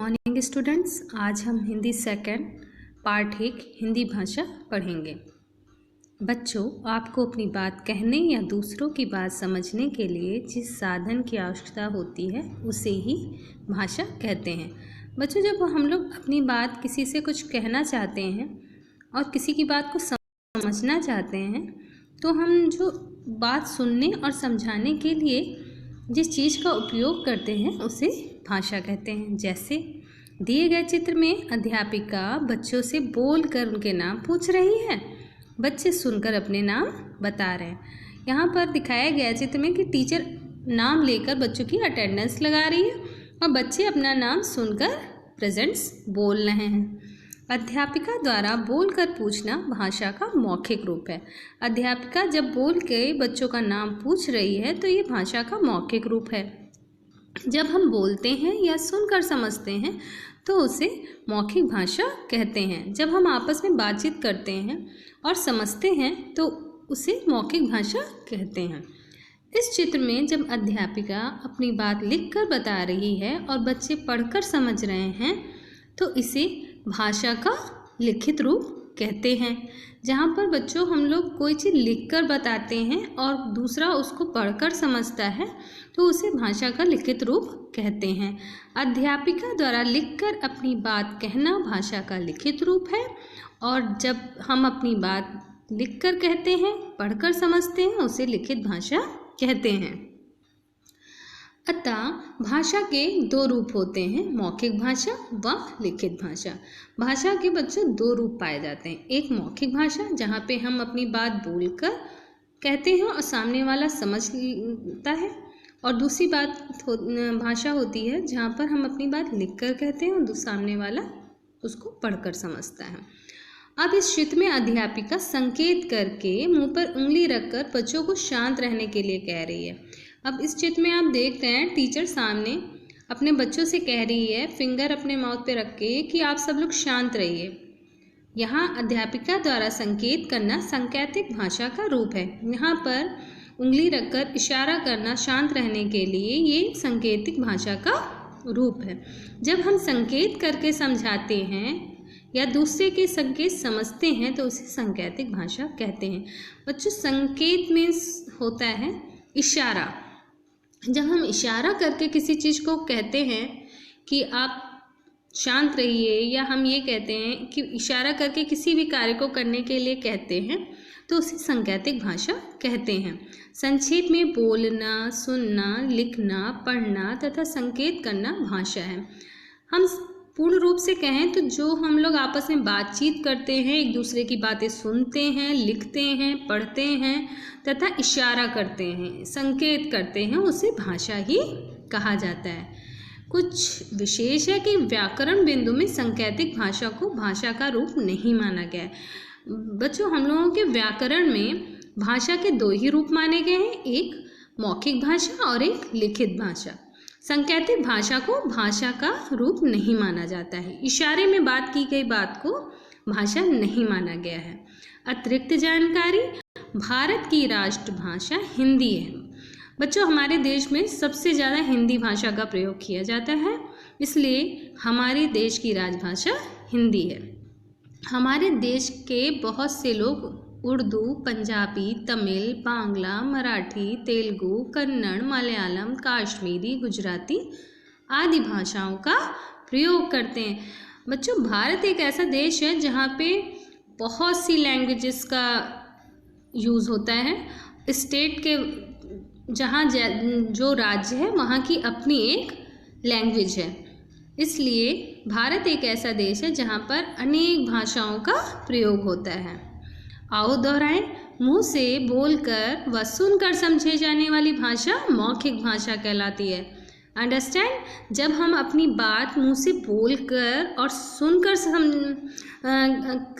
Morning students, आज हम Hindi second part 1 Hindi भाषा पढ़ेंगे। बच्चों, आपको अपनी बात कहने या दूसरों की बात समझने के लिए जिस साधन की आवश्यकता होती है उसे ही भाषा कहते हैं। बच्चों, जब हम लोग अपनी बात किसी से कुछ कहना चाहते हैं और किसी की बात को समझना चाहते हैं तो हम जो बात सुनने और समझाने के लिए जिस चीज़ का उपयोग करते हैं उसे भाषा कहते हैं। जैसे दिए गए चित्र में अध्यापिका बच्चों से बोलकर उनके नाम पूछ रही है। बच्चे सुनकर अपने नाम बता रहे हैं। यहाँ पर दिखाया गया चित्र में कि टीचर नाम लेकर बच्चों की अटेंडेंस लगा रही है और बच्चे अपना नाम सुनकर प्रेजेंट्स बोल रहे हैं। अध्यापिका द्वारा बोलकर पूछना भाषा का मौखिक रूप है। अध्यापिका जब बोल के बच्चों का नाम पूछ रही है तो ये भाषा का मौखिक रूप है। जब हम बोलते हैं या सुनकर समझते हैं तो उसे मौखिक भाषा कहते हैं। जब हम आपस में बातचीत करते हैं और समझते हैं तो उसे मौखिक भाषा कहते हैं। इस चित्र में जब अध्यापिका अपनी बात लिखकर बता रही है और बच्चे पढ़कर समझ रहे हैं तो इसे भाषा का लिखित रूप कहते हैं। जहाँ पर बच्चों हम लोग कोई चीज़ लिखकर बताते हैं और दूसरा उसको पढ़कर समझता है तो उसे भाषा का लिखित रूप कहते हैं। अध्यापिका द्वारा लिखकर अपनी बात कहना भाषा का लिखित रूप है और जब हम अपनी बात लिखकर कहते हैं, पढ़कर समझते हैं, उसे लिखित भाषा कहते हैं। अतः भाषा के दो रूप होते हैं, मौखिक भाषा व लिखित भाषा। भाषा के बच्चों दो रूप पाए जाते हैं। एक मौखिक भाषा जहाँ पे हम अपनी बात बोलकर कहते हैं और सामने वाला समझता है, और दूसरी भाषा होती है जहाँ पर हम अपनी बात लिखकर कहते हैं और सामने वाला उसको पढ़कर समझता है। अब इस चित्र में अध्यापिका संकेत करके मुंह पर उंगली रखकर बच्चों को शांत रहने के लिए कह रही है। अब इस चित्र में आप देखते हैं टीचर सामने अपने बच्चों से कह रही है फिंगर अपने माउथ पे रख के कि आप सब लोग शांत रहिए। यहाँ अध्यापिका द्वारा संकेत करना सांकेतिक भाषा का रूप है। यहाँ पर उंगली रखकर इशारा करना शांत रहने के लिए ये सांकेतिक भाषा का रूप है। जब हम संकेत करके समझाते हैं या दूसरे के संकेत समझते हैं तो उसे सांकेतिक भाषा कहते हैं। बच्चों, संकेत मीन्स होता है इशारा। जब हम इशारा करके किसी चीज़ को कहते हैं कि आप शांत रहिए, या हम ये कहते हैं कि इशारा करके किसी भी कार्य को करने के लिए कहते हैं तो उसे सांकेतिक भाषा कहते हैं। संक्षेप में बोलना, सुनना, लिखना, पढ़ना तथा संकेत करना भाषा है। हम पूर्ण रूप से कहें तो जो हम लोग आपस में बातचीत करते हैं, एक दूसरे की बातें सुनते हैं, लिखते हैं, पढ़ते हैं तथा इशारा करते हैं, संकेत करते हैं, उसे भाषा ही कहा जाता है। कुछ विशेष है कि व्याकरण बिंदु में सांकेतिक भाषा को भाषा का रूप नहीं माना गया है। बच्चों, हम लोगों के व्याकरण में भाषा के दो ही रूप माने गए हैं, एक मौखिक भाषा और एक लिखित भाषा। सांकेतिक भाषा को भाषा का रूप नहीं माना जाता है। इशारे में बात की गई बात को भाषा नहीं माना गया है। अतिरिक्त जानकारी, भारत की राष्ट्रभाषा हिंदी है। बच्चों, हमारे देश में सबसे ज़्यादा हिंदी भाषा का प्रयोग किया जाता है, इसलिए हमारे देश की राजभाषा हिंदी है। हमारे देश के बहुत से लोग उर्दू, पंजाबी, तमिल, बांग्ला, मराठी, तेलुगु, कन्नड़, मलयालम, कश्मीरी, गुजराती आदि भाषाओं का प्रयोग करते हैं। बच्चों, भारत एक ऐसा देश है जहाँ पे बहुत सी लैंग्वेजेस का यूज़ होता है। स्टेट के जहाँ जो राज्य है वहाँ की अपनी एक लैंग्वेज है, इसलिए भारत एक ऐसा देश है जहाँ पर अनेक भाषाओं का प्रयोग होता है। आओ दोहराएं, मुंह से बोलकर व सुनकर समझे जाने वाली भाषा मौखिक भाषा कहलाती है। अंडरस्टैंड? जब हम अपनी बात मुंह से बोलकर और सुनकर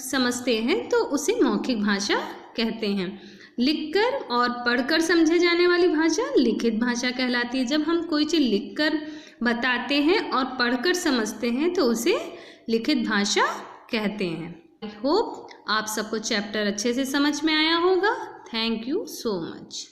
समझते हैं तो उसे मौखिक भाषा कहते हैं। लिखकर और पढ़कर समझे जाने वाली भाषा लिखित भाषा कहलाती है। जब हम कोई चीज़ लिखकर बताते हैं और पढ़कर समझते हैं तो उसे लिखित भाषा कहते हैं। आई होप आप सबको चैप्टर अच्छे से समझ में आया होगा। Thank you so much.